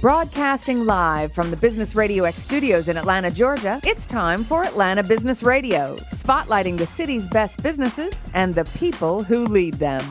Broadcasting live from the Business RadioX studios in Atlanta, Georgia, it's time for Atlanta Business Radio, spotlighting the city's best businesses and the people who lead them.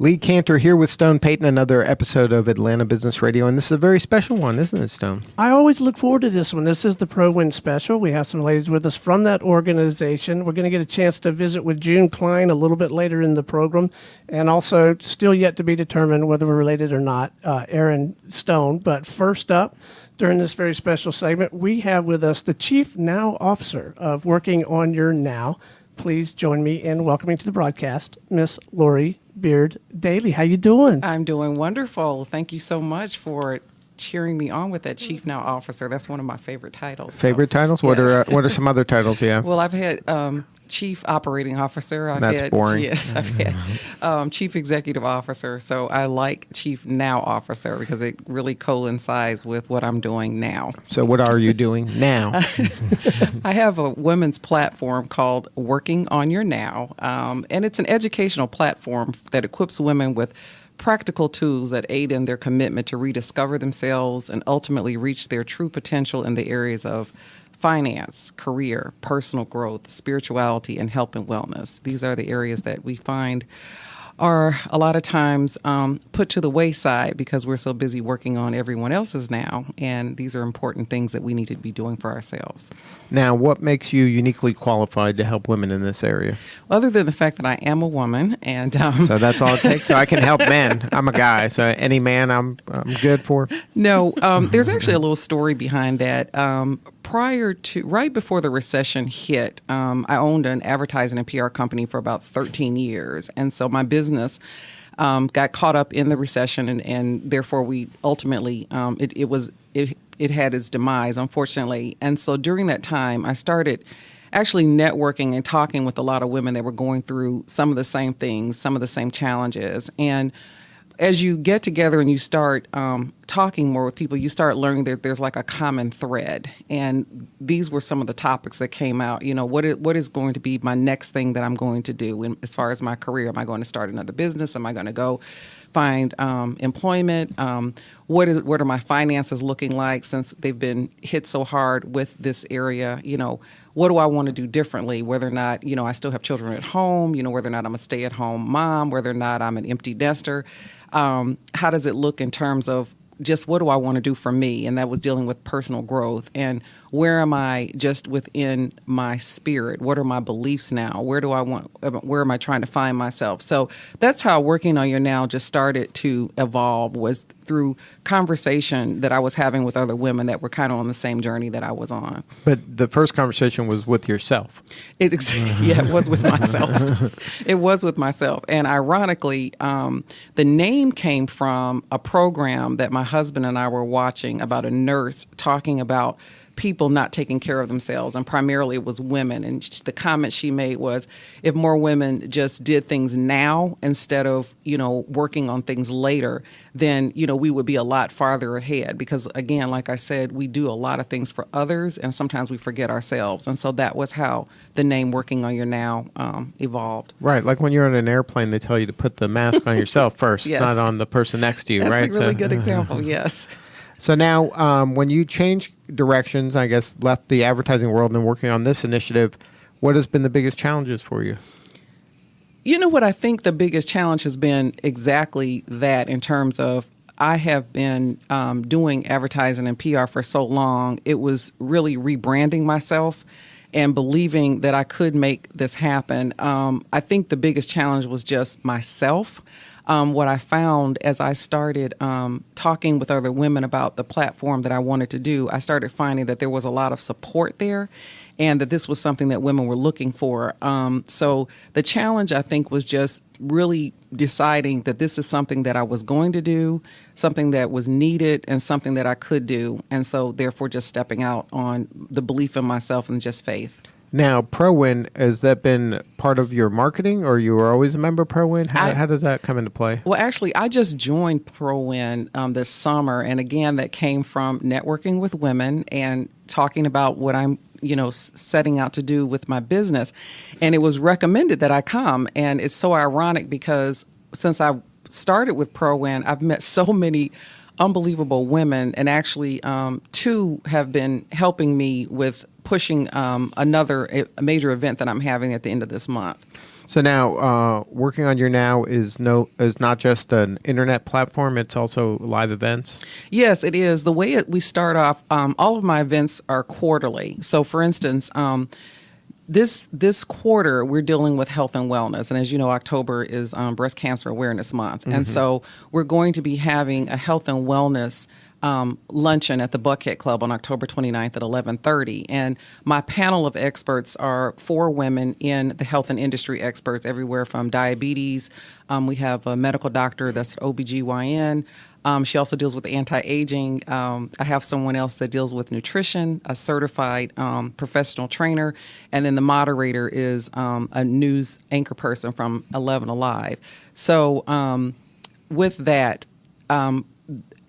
Lee Cantor here with Stone Payton, another episode of Atlanta Business Radio, and this is a very special one, isn't it, Stone? I always look forward to this one. This is the ProWIN's special. We have some ladies with us from that organization. We're going to get a chance to visit with June Cline a little bit later in the program, and also still yet to be determined whether we're related or not, Erin Stone. But first up, during this very special segment, we have with us the Chief Now Officer of Working on Your Now. Please join me in welcoming to the broadcast, Miss Lori Beard-Daly. How you doing? I'm doing wonderful. Thank you so much for cheering me on with that Chief Now Officer. That's one of my favorite titles. Favorite titles? Yes. What are some other titles you have? Well, I've had Chief Operating Officer. That's boring. Yes, I've had Chief Executive Officer. So I like Chief Now Officer because it really coincides with what I'm doing now. So what are you doing now? I have a women's platform called Working on Your Now, and it's an educational platform that equips women with practical tools that aid in their commitment to rediscover themselves and ultimately reach their true potential in the areas of finance, career, personal growth, spirituality, and health and wellness. These are the areas that we find are a lot of times put to the wayside because we're so busy working on everyone else's now. And these are important things that we need to be doing for ourselves. Now, what makes you uniquely qualified to help women in this area? Other than the fact that I am a woman, and so that's all it takes. So I can help men. I'm a guy, so any man I'm good for. No, there's actually a little story behind that. Right before the recession hit, I owned an advertising and PR company for about 13 years, and so my business got caught up in the recession, and therefore we ultimately it had its demise, unfortunately. And so during that time, I started actually networking and talking with a lot of women that were going through some of the same things, some of the same challenges. And as you get together and you start talking more with people, you start learning that there's like a common thread. And these were some of the topics that came out. You know, what is going to be my next thing that I'm going to do as far as my career? Am I going to start another business? Am I going to go find employment? What are my finances looking like since they've been hit so hard with this area? You know, what do I want to do differently? Whether or not, you know, I still have children at home, you know, whether or not I'm a stay-at-home mom, whether or not I'm an empty nester. How does it look in terms of just what do I want to do for me? And that was dealing with personal growth. And where am I just within my spirit? What are my beliefs now? Where am I trying to find myself? So that's how Working on Your Now just started to evolve, was through conversation that I was having with other women that were kind of on the same journey that I was on. But the first conversation was with yourself. It was with myself. It was with myself. And ironically, the name came from a program that my husband and I were watching about a nurse talking about people not taking care of themselves, and primarily it was women. And the comment she made was, if more women just did things now instead of, you know, working on things later, then, you know, we would be a lot farther ahead. Because again, like I said, we do a lot of things for others, and sometimes we forget ourselves. And so that was how the name Working on Your Now evolved. Right, like when you're on an airplane, they tell you to put the mask on yourself first, yes, not on the person next to you, That's right? a really good example, yes. So now, when you changed directions, I guess, left the advertising world and working on this initiative, what has been the biggest challenges for you? You know what, I think the biggest challenge has been exactly that, in terms of I have been doing advertising and PR for so long. It was really rebranding myself and believing that I could make this happen. I think the biggest challenge was just myself. What I found as I started talking with other women about the platform that I wanted to do, I started finding that there was a lot of support there, and that this was something that women were looking for. So the challenge, I think, was just really deciding that this is something that I was going to do, something that was needed, and something that I could do. And so therefore just stepping out on the belief in myself and just faith. Now, ProWin, has that been part of your marketing, or you were always a member of ProWin? How does that come into play? Well, actually, I just joined ProWin this summer. And again, that came from networking with women and talking about what I'm, you know, setting out to do with my business. And it was recommended that I come. And it's so ironic because since I started with ProWIN, I've met so many unbelievable women, and actually 2 have been helping me with pushing a major event that I'm having at the end of this month. So now, working on your now is not just an internet platform; it's also live events. Yes, it is. The way we start off, all of my events are quarterly. So, for instance, this quarter we're dealing with health and wellness, and as you know, October is Breast Cancer Awareness Month, and so we're going to be having a health and wellness luncheon at the Buckhead Club on October 29th at 11:30. And my panel of experts are 4 women in the health and industry experts, everywhere from diabetes. We have a medical doctor that's OBGYN. She also deals with anti-aging. I have someone else that deals with nutrition, a certified professional trainer. And then the moderator is a news anchor person from 11 Alive. So with that,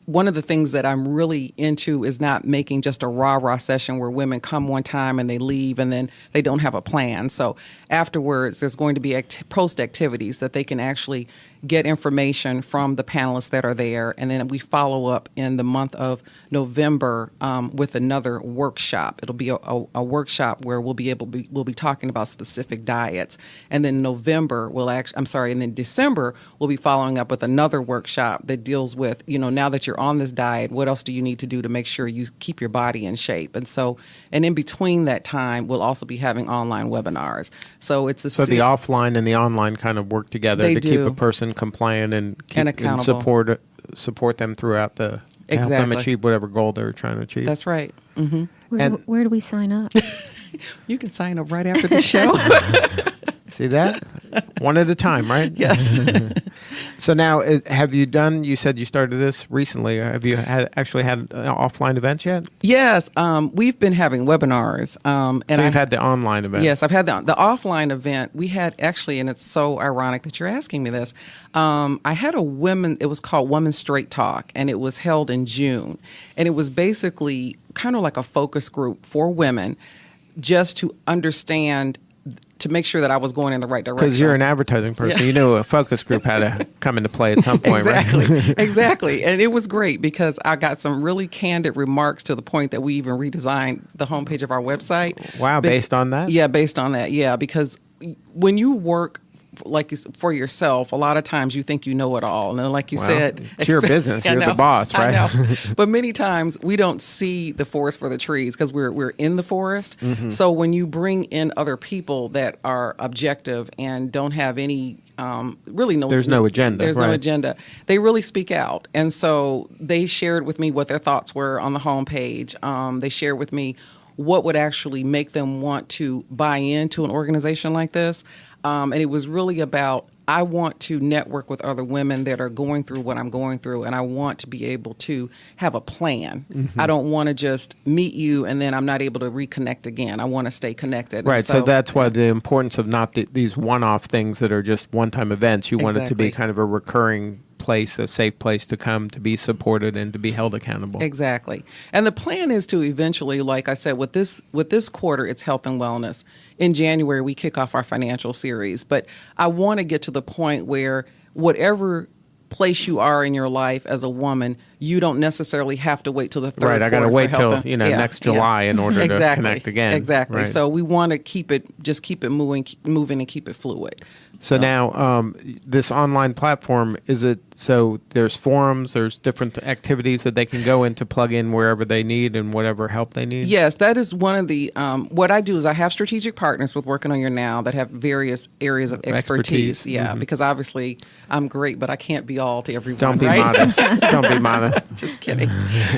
one of the things that I'm really into is not making just a rah-rah session where women come one time and they leave and then they don't have a plan. So afterwards, there's going to be post activities that they can actually get information from the panelists that are there. And then we follow up in the month of November with another workshop. It'll be a workshop where we'll be talking about specific diets. And then and then December, we'll be following up with another workshop that deals with, now that you're on this diet, what else do you need to do to make sure you keep your body in shape? And in between that time, we'll also be having online webinars. So the offline and the online kind of work together to keep a person compliant and accountable. support them throughout help them Exactly. achieve whatever goal they're trying to achieve. That's right. Where do we sign up? You can sign up right after the show. See that? One at a time, right? Yes. So now, you said you started this recently. Have you actually had offline events yet? Yes. We've been having webinars. So you've had the online event. Yes, I've had the offline event. We had actually, and it's so ironic that you're asking me this, I had it was called Women's Straight Talk, and it was held in June. And it was basically kind of like a focus group for women just to understand, to make sure that I was going in the right direction. Because you're an advertising person. Yeah. You knew a focus group had to come into play at some point, Exactly. right? Exactly. And it was great because I got some really candid remarks to the point that we even redesigned the homepage of our website. Wow, based on that? Yeah, based on that. Yeah, because when you work for yourself, a lot of times you think you know it all. And like you said, it's your business. You're the boss, right? I know. But many times we don't see the forest for the trees because we're in the forest. Mm-hmm. So when you bring in other people that are objective and don't have any there's no agenda. There's no agenda. They really speak out. And so they shared with me what their thoughts were on the homepage. They shared with me what would actually make them want to buy into an organization like this. And it was really about, I want to network with other women that are going through what I'm going through, and I want to be able to have a plan. Mm-hmm. I don't want to just meet you and then I'm not able to reconnect again. I want to stay connected. Right. So that's why the importance of not these one-off things that are just one-time events. You want it to be kind of a recurring place, a safe place to come to be supported and to be held accountable. Exactly. And the plan is to eventually, like I said, with this quarter, it's health and wellness. In January, we kick off our financial series. But I want to get to the point where whatever place you are in your life as a woman, you don't necessarly have to wait till the third quarter. Right, I got to wait till next July in order to connect again. Exactly. Right. So we want to keep it moving and keep it fluid. So now, this online platform, there's forums, there's different activities that they can go in to plug in wherever they need and whatever help they need? Yes, that is one of the, what I do is I have strategic partners with Working on Your Now that have various areas of expertise. Yeah, mm-hmm. Because obviously I'm great, but I can't be all to everyone. Don't be modest. Don't be modest. Just kidding.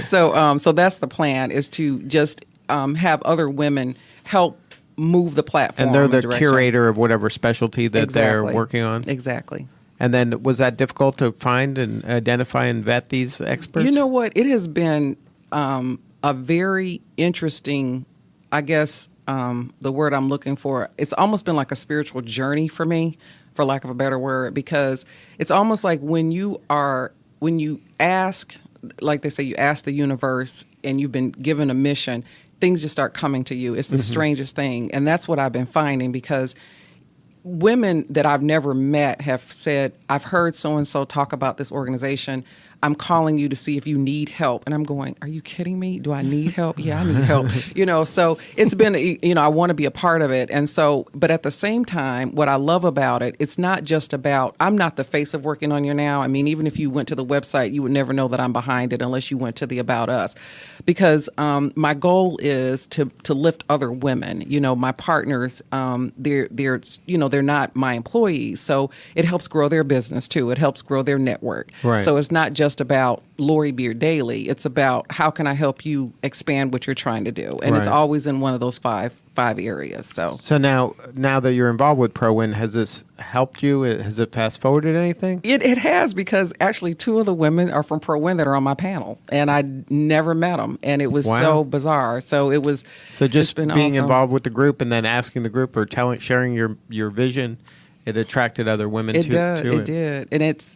So that's the plan, is to just have other women help move the platform. And they're the curator of whatever specialty that they're working on? Exactly. And then was that difficult to find and identify and vet these experts? You know what? It has been a very interesting, I guess the word I'm looking for, it's almost been like a spiritual journey for me, for lack of a better word, because it's almost like when you ask, like they say, you ask the universe and you've been given a mission, things just start coming to you. It's the strangest thing. And that's what I've been finding, because women that I've never met have said, I've heard so-and-so talk about this organization. I'm calling you to see if you need help. And I'm going, are you kidding me? Do I need help? Yeah, I need help. So it's been, I want to be a part of it. And so, but at the same time, what I love about it, it's not just about, I'm not the face of Working on Your Now. I mean, even if you went to the website, you would never know that I'm behind it unless you went to the About Us. Because my goal is to lift other women. My partners, they're not my employees. So it helps grow their business too. It helps grow their network. Right. So it's not just about Lori Beer Daily. It's about how can I help you expand what you're trying to do, and it's always in one of those five areas. So now that you're involved with ProWIN, has this helped you? Has it fast forwarded anything? It has, because actually 2 of the women are from ProWIN that are on my panel, and I never met them, and it was so bizarre. So it was just being awesome. Involved with the group and then asking the group or sharing your vision. It attracted other women to it. It did.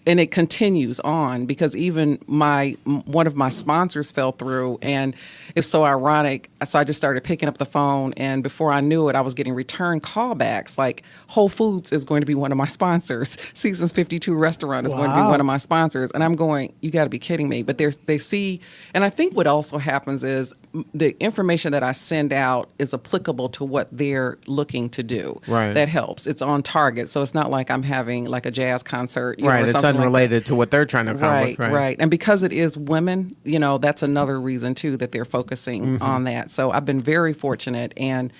And it continues on, because even one of my sponsors fell through, and it's so ironic. So I just started picking up the phone, and before I knew it, I was getting return callbacks. Like, Whole Foods is going to be one of my sponsors. Seasons 52 restaurant is going to be one of my sponsors. And I'm going, you got to be kidding me. But they see, and I think what also happens is the information that I send out is applicable to what they're looking to do. Right. That helps. It's on target. So it's not like I'm having like a jazz concert. Right. Or it's unrelated to what they're trying to accomplish. Right. And because it is women, that's another reason too that they're focusing on that. So I've been very fortunate. And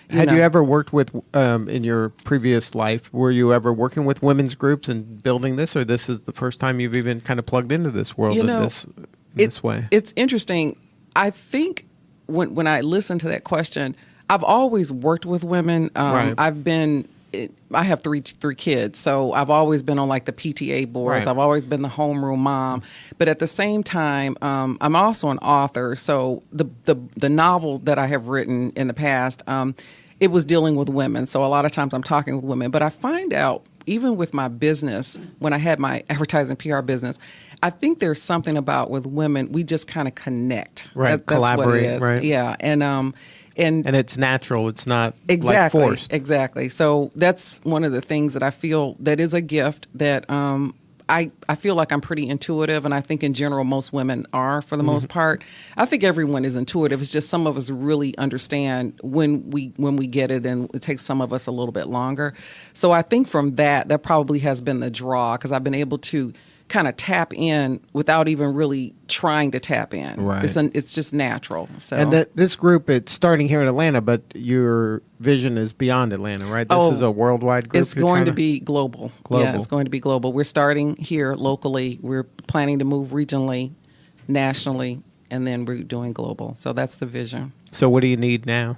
had you ever worked with, in your previous life, were you ever working with women's groups and building this, or this is the first time you've even kind of plugged into this world this way? It's interesting. I think when I listen to that question, I've always worked with women. Right. I have three kids, so I've always been on like the PTA boards. Right. I've always been the homeroom mom, but at the same time, I'm also an author. So the novel that I have written in the past, it was dealing with women. So a lot of times I'm talking with women, but I find out even with my business, when I had my advertising PR business, I think there's something about with women, we just kind of connect. Right, That's collaborate, what it is. right. Yeah, and it's natural. It's not exactly, like forced. Exactly. So that's one of the things that I feel that is a gift that I feel like I'm pretty intuitive, and I think in general most women are for the most part. I think everyone is intuitive. It's just some of us really understand when we get it, and it takes some of us a little bit longer. So I think from that probably has been the draw, because I've been able to kind of tap in without even really trying to tap in. Right. It's just natural. So. And this group, it's starting here in Atlanta, but your vision is beyond Atlanta, right? This is a worldwide group. It's going to be global. Global. Yeah, it's going to be global. We're starting here locally. We're planning to move regionally, nationally, and then we're doing global. So that's the vision. So what do you need now?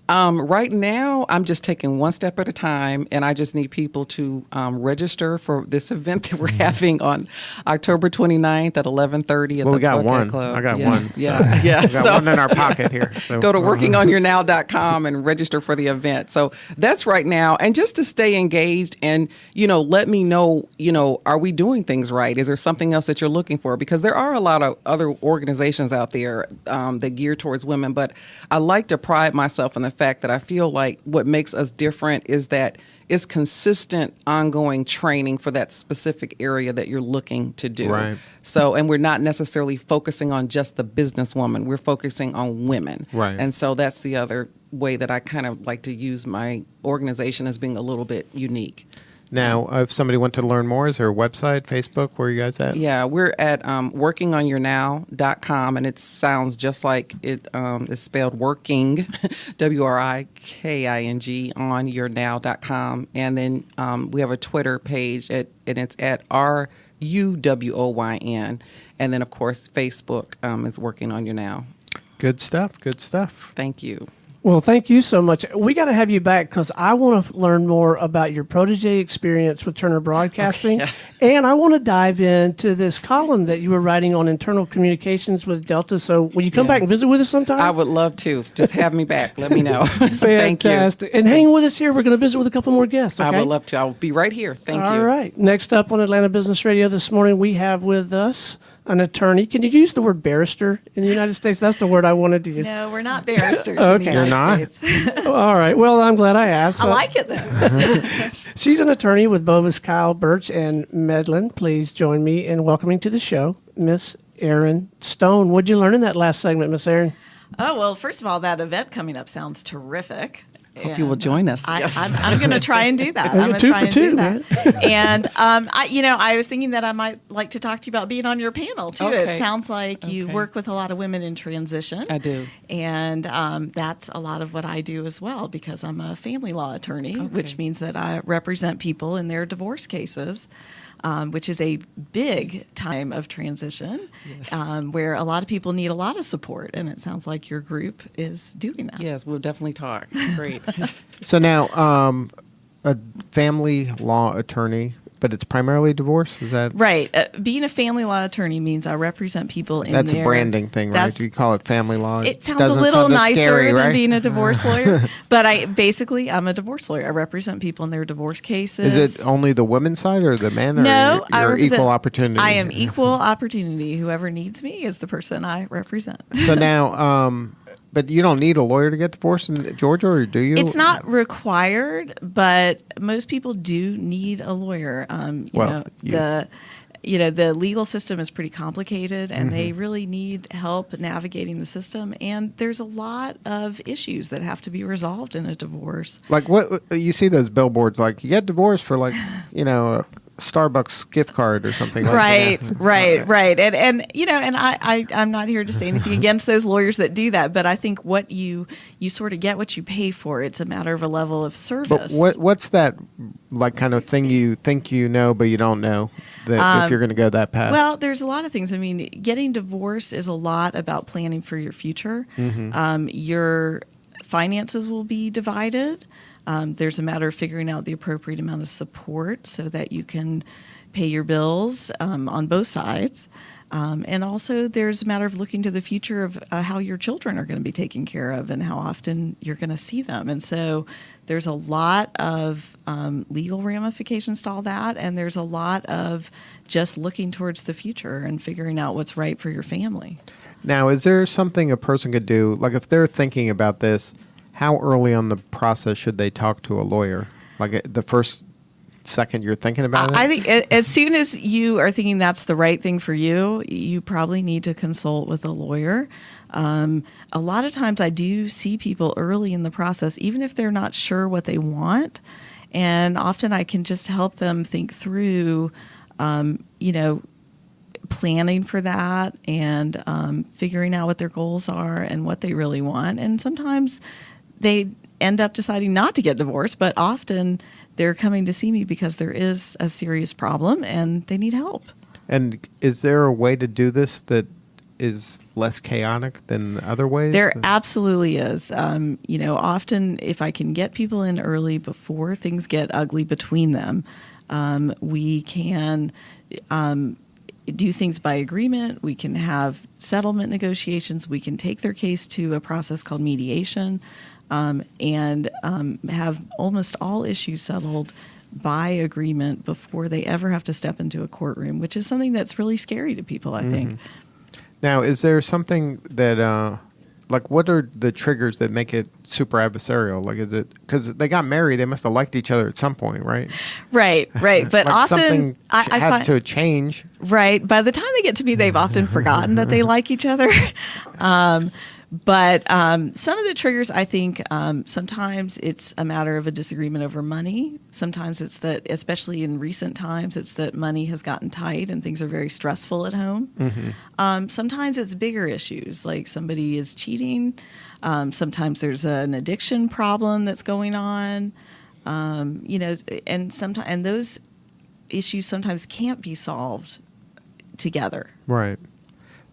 Right now, I'm just taking one step at a time, and I just need people to register for this event that we're having on October 29th at 11:30 at we the got Buckhead one. Club. I got Yeah. one. Yeah, yeah. We got one in our pocket here. So. Go to workingonyournow.com and register for the event. So that's right now, and just to stay engaged and let me know. Are we doing things right? Is there something else that you're looking for? Because there are a lot of other organizations out there that gear towards women, but I like to pride myself in the fact that I feel like what makes us different is that it's consistent, ongoing training for that specific area that you're looking to do. Right. So, and we're not necessarily focusing on just the businesswoman. We're focusing on women. Right. And so that's the other way that I kind of like to use my organization as being a little bit unique. Now, if somebody wants to learn more, is there a website, Facebook? Where are you guys at? Yeah, we're at workingonyournow.com, and it sounds just like it is spelled working, WRIKING, on yournow.com. And then we have a Twitter page, and it's at RUWOYN. And then, of course, Facebook is Working on Your Now. Good stuff. Good stuff. Thank you. Well, thank you so much. We got to have you back because I want to learn more about your protege experience with Turner Broadcasting. Okay. And I want to dive into this column that you were writing on internal communications with Delta. So will you come back and visit with us sometime? I would love to. Just have me back. Let me know. Thank you. Fantastic. And hang with us here. We're going to visit with a couple more guests. Okay? I would love to. I will be right here. Thank you. All right. Next up on Atlanta Business Radio this morning, we have with us an attorney. Can you use the word barrister in the United States? That's the word I wanted to use. No, we're not barristers in Okay. the You're United not? States. All right. Well, I'm glad I asked. I like it, though. She's an attorney with Bovis, Kyle, Burch and Medlin. Please join me in welcoming to the show Miss Erin Stone. What'd you learn in that last segment, Miss Erin? Oh, well, first of all, that event coming up sounds terrific. Hope you will join us. Yes. I'm going to try and do that. We I'm got going 2 to try for and 2, do man. that. And I was thinking that I might like to talk to you about being on your panel too. Okay. It sounds like you Okay. work with a lot of women in transition. I do. And that's a lot of what I do as well, because I'm a family law attorney, which means that I represent people in their divorce cases. Which is a big time of transition, where a lot of people need a lot of support, and it sounds like your group is doing that. Yes, we'll definitely talk. Great. So now, a family law attorney, but it's primarily divorce. Is that Right. Being a family law attorney means I represent people in That's their... a branding thing, right? That's- Do you call it family law? It sounds a doesn't little sound as nicer scary, than right? being a divorce lawyer, but I'm a divorce lawyer. I represent people in their divorce cases. Is it only the women's side or the men? Or No, I you're represent equal opportunity. I am equal opportunity. Whoever needs me is the person I represent. So now, but you don't need a lawyer to get divorced in Georgia, or do you? It's not required, but most people do need a lawyer. The legal system is pretty complicated, and they really need help navigating the system. And there's a lot of issues that have to be resolved in a divorce. Like what you see those billboards, like you get divorced for like a Starbucks gift card or something. Right, like that. right. And I'm not here to say anything against those lawyers that do that, but I think what you sort of get what you pay for. It's a matter of a level of service. But what's that like kind of thing you think you know but you don't know that if you're going to go that path? Well, there's a lot of things. I mean, getting divorced is a lot about planning for your future. Your finances will be divided. There's a matter of figuring out the appropriate amount of support so that you can pay your bills on both sides. And also there's a matter of looking to the future of how your children are going to be taken care of and how often you're going to see them. And so there's a lot of legal ramifications to all that. And there's a lot of just looking towards the future and figuring out what's right for your family. Now, is there something a person could do, like if they're thinking about this, how early on the process should they talk to a lawyer? Like the first second you're thinking about it? I think as soon as you are thinking that's the right thing for you, you probably need to consult with a lawyer. A lot of times I do see people early in the process, even if they're not sure what they want. And often I can just help them think through, planning for that and figuring out what their goals are and what they really want. And sometimes they end up deciding not to get divorced, but often they're coming to see me because there is a serious problem and they need help. And is there a way to do this that is less chaotic than other ways? There absolutely is. Often if I can get people in early before things get ugly between them, we can do things by agreement. We can have settlement negotiations. We can take their case to a process called mediation. And have almost all issues settled by agreement before they ever have to step into a courtroom, which is something that's really scary to people, I think. Now, is there something that, like, what are the triggers that make it super adversarial? Like, is it because they got married, they must have liked each other at some point, right? Right. But like often something I had find to change. Right. By the time they get to me, they've often forgotten that they like each other. But some of the triggers, I think, sometimes it's a matter of a disagreement over money. Sometimes it's that, especially in recent times, it's that money has gotten tight and things are very stressful at home. Sometimes it's bigger issues, like somebody is cheating. Sometimes there's an addiction problem that's going on. And those issues sometimes can't be solved together. Right.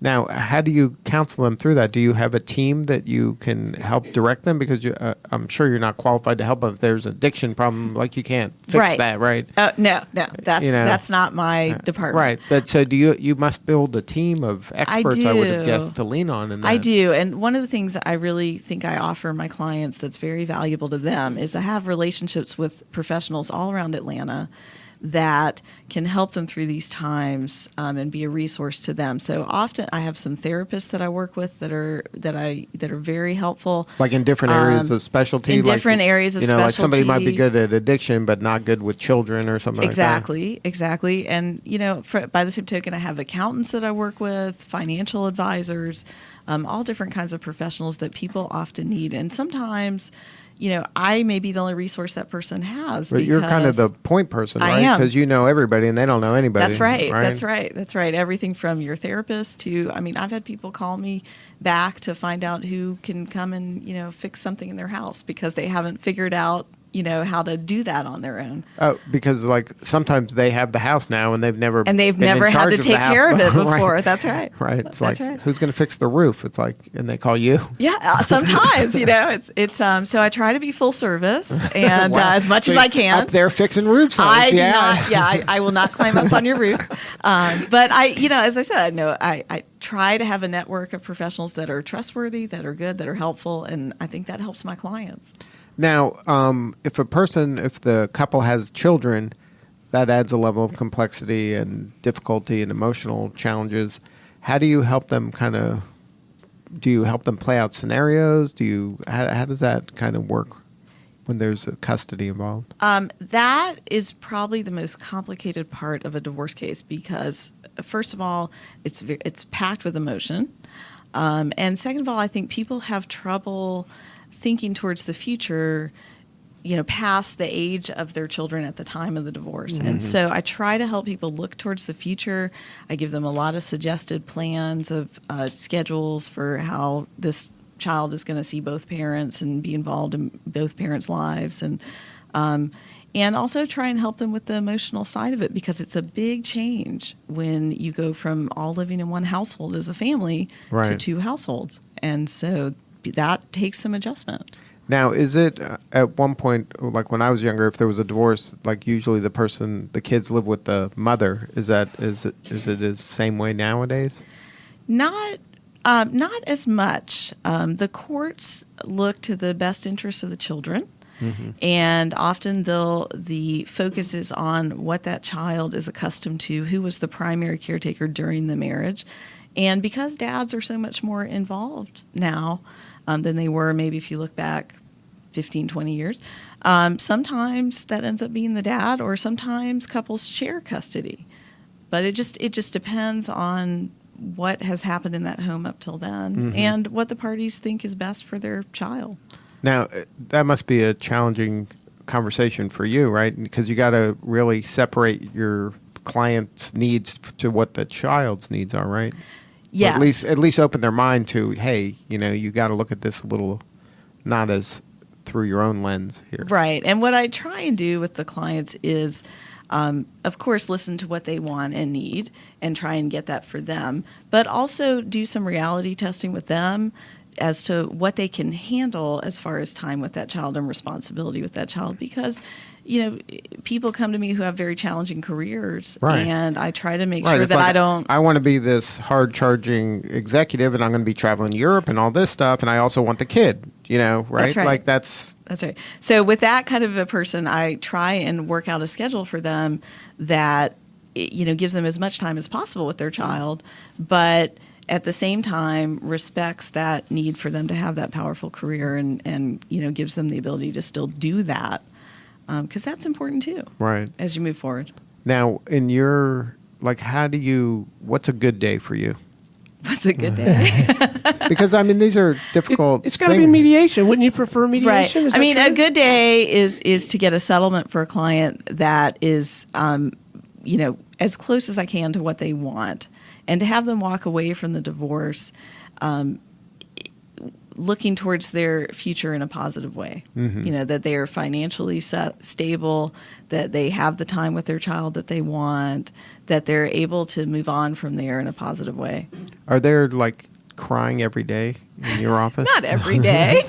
Now, how do you counsel them through that? Do you have a team that you can help direct them? Because I'm sure you're not qualified to help them if there's an addiction problem. Like you can't fix that, right? No, that's not my department. Right, but so you must build a team of experts, I would guess, to lean on in that. I do, and one of the things I really think I offer my clients that's very valuable to them is I have relationships with professionals all around Atlanta that can help them through these times and be a resource to them. So often I have some therapists that I work with that are very helpful. Like in different areas of specialty? In different areas of specialty. Like somebody might be good at addiction but not good with children or something like that. Exactly. And, by the same token, I have accountants that I work with, financial advisors, all different kinds of professionals that people often need. And sometimes, I may be the only resource that person has. But you're kind of the point person, right? I am. Because you know everybody and they don't know anybody. That's right. Everything from your therapist to, I've had people call me back to find out who can come and, fix something in their house because they haven't figured out, how to do that on their own. Oh, because sometimes they have the house now and they've never had to take care of it before. Right. That's right. Right. It's who's going to fix the roof? It's like, and they call you. Yeah. Sometimes, it's so I try to be full service and as much as I can. Up there fixing roofs. I will not climb up on your roof. But as I said, I try to have a network of professionals that are trustworthy, that are good, that are helpful, and I think that helps my clients. Now, if the couple has children, that adds a level of complexity and difficulty and emotional challenges. How do you help them do you help them play out scenarios? How does that kind of work when there's a custody involved? That is probably the most complicated part of a divorce case because, first of all, it's packed with emotion. And second of all, I think people have trouble thinking towards the future, past the age of their children at the time of the divorce. Mm-hmm. And so I try to help people look towards the future. I give them a lot of suggested plans of schedules for how this child is going to see both parents and be involved in both parents' lives. And also try and help them with the emotional side of it because it's a big change when you go from all living in one household as a family to two households. And so that takes some adjustment. Now, is it at one point, like when I was younger, if there was a divorce, like usually the kids live with the mother. Is it the same way nowadays? Not as much. The courts look to the best interests of the children. Mm-hmm. And often the focus is on what that child is accustomed to, who was the primary caretaker during the marriage. And because dads are so much more involved now than they were maybe if you look back 15, 20 years, sometimes that ends up being the dad or sometimes couples share custody. But it just depends on what has happened in that home up till then mm-hmm. and what the parties think is best for their child. Now, that must be a challenging conversation for you, right? Because you got to really separate your client's needs to what the child's needs are, right? Yeah. At least open their mind to, hey, you got to look at this a little, not as through your own lens here. Right. And what I try and do with the clients is, of course, listen to what they want and need and try and get that for them, but also do some reality testing with them as to what they can handle as far as time with that child and responsibility with that child because people come to me who have very challenging careers and I try to make sure that I want to be this hard charging executive and I'm going to be traveling Europe and all this stuff and I also want the kid, right? That's right. Like that's right. So with that kind of a person, I try and work out a schedule for them that gives them as much time as possible with their child, but at the same time respects that need for them to have that powerful career and gives them the ability to still do that because that's important too. Right. As you move forward. Now, in your what's a good day for you? What's a good day? Because these are difficult. It's got to be mediation. Wouldn't you prefer mediation? Right. A good day is to get a settlement for a client that is, as close as I can to what they want, and to have them walk away from the divorce, looking towards their future in a positive way. Mm-hmm. That they are financially stable, that they have the time with their child that they want, that they're able to move on from there in a positive way. Are there crying every day in your office? Not every day.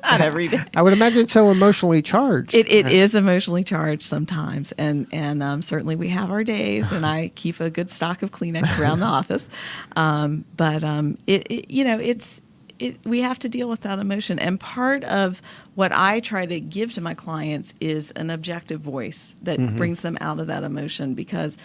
Not every day. I would imagine it's so emotionally charged. It is emotionally charged sometimes, and certainly we have our days, and I keep a good stock of Kleenex around the office. But we have to deal with that emotion. And part of what I try to give to my clients is an objective voice that brings them out of that emotion, because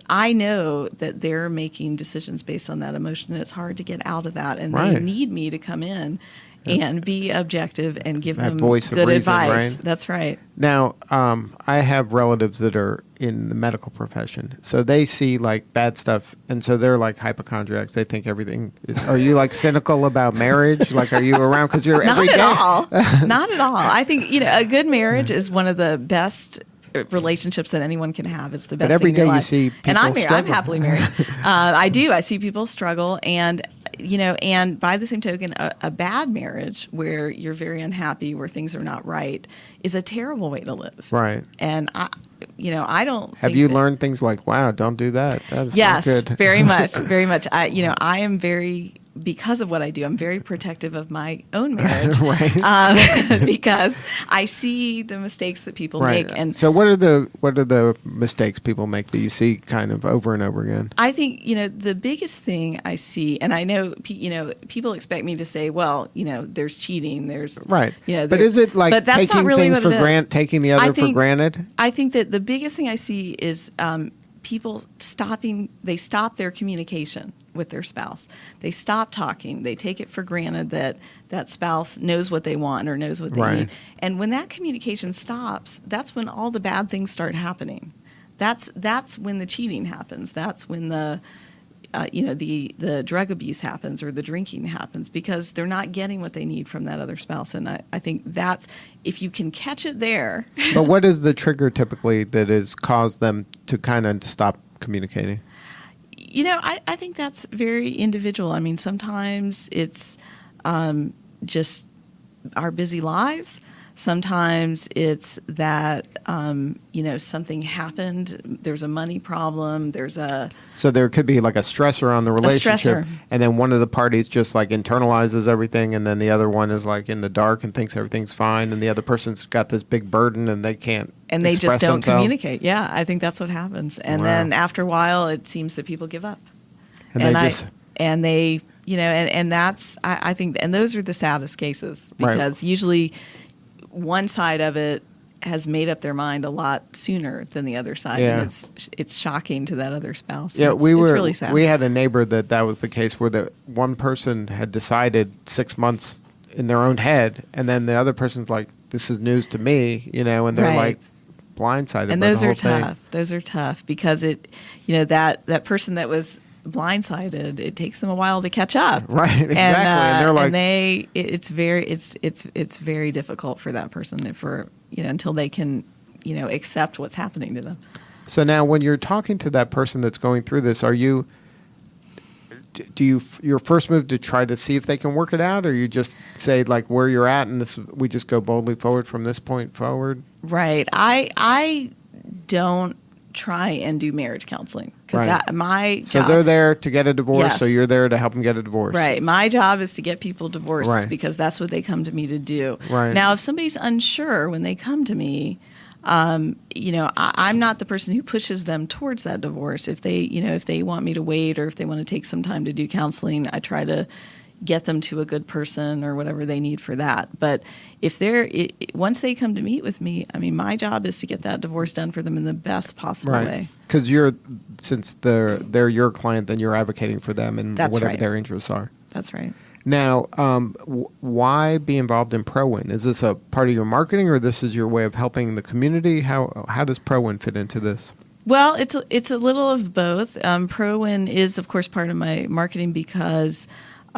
I know that they're making decisions based on that emotion, and it's hard to get out of that. And they need me to come in and be objective and give them voice of good reason, advice. right? That's right. Now, I have relatives that are in the medical profession, so they see like bad stuff, and so they're like hypochondriacs. They think everything. Are you like cynical about marriage? Like, are you around because you're every day? Not at all. Not at all. I think a good marriage is one of the best relationships that anyone can have. It's the best. But every thing in day your you life. see people and I'm married. I'm struggle. happily married. I do. I see people struggle, and and by the same token, a bad marriage where you're very unhappy, where things are not right, is a terrible way to live. Right. And I don't. Have think you that, learned things like, wow, don't do that? That is Yes, not good. very much, very much. I am very, because of what I do, I'm very protective of my own marriage, because I see the mistakes that people make. And so, what are the mistakes people make that you see kind of over and over again? I think the biggest thing I see, and I know people expect me to say, well, there's cheating, there's But there's- is it like but that's taking not really things what for it is. granted, taking the other for granted? I think that the biggest thing I see is people they stop their communication with their spouse. They stop talking. They take it for granted that spouse knows what they want or knows what they need. And when that communication stops, that's when all the bad things start happening. That's when the cheating happens. That's when the drug abuse happens or the drinking happens, because they're not getting what they need from that other spouse. And I think that's, if you can catch it there. But what is the trigger typically that has caused them to kind of stop communicating? I think that's very individual. I mean, sometimes it's just our busy lives. Sometimes it's that, something happened. There's a money problem. So there could be like a stressor on the relationship. stressor. And then one of the parties just like internalizes everything. And then the other one is like in the dark and thinks everything's fine. And the other person's got this big burden and they can't And they express just don't themselves. communicate. Yeah, I think that's what happens. And Wow. then after a while, it seems that people give up. And And that's, I think, and those are the saddest cases, because usually one side of it has made up their mind a lot sooner than the other side. Yeah. And it's shocking to that other spouse. Yeah, it's really sad. We had a neighbor that was the case where the one person had decided 6 months in their own head, and then the other person's like, "This is news to me," and they're like blindsided. And by those the whole are tough. thing. Those are tough because that person that was blindsided, it takes them a while to catch up. Right, exactly. And they're like, it's very difficult for that person until they can accept what's happening to them. So now, when you're talking to that person that's going through this, do you your first move to try to see if they can work it out, or you just say like where you're at and we just go boldly forward from this point forward? Right. I don't try and do marriage counseling because my job. So they're there to get a divorce, Yes. so you're there to help them get a divorce. Right. My job is to get people divorced because that's what they come to me to do. Right. Now, if somebody's unsure when they come to me, I'm not the person who pushes them towards that divorce. If they want me to wait or if they want to take some time to do counseling, I try to get them to a good person or whatever they need for that. But if once they come to meet with me, I mean, my job is to get that divorce done for them in the best possible way. Because since they're your client, then you're advocating for them and whatever their interests are. That's right. Now, why be involved in ProWIN? Is this a part of your marketing, or this is your way of helping the community? How does ProWIN fit into this? Well, it's a little of both. ProWIN is, of course, part of my marketing because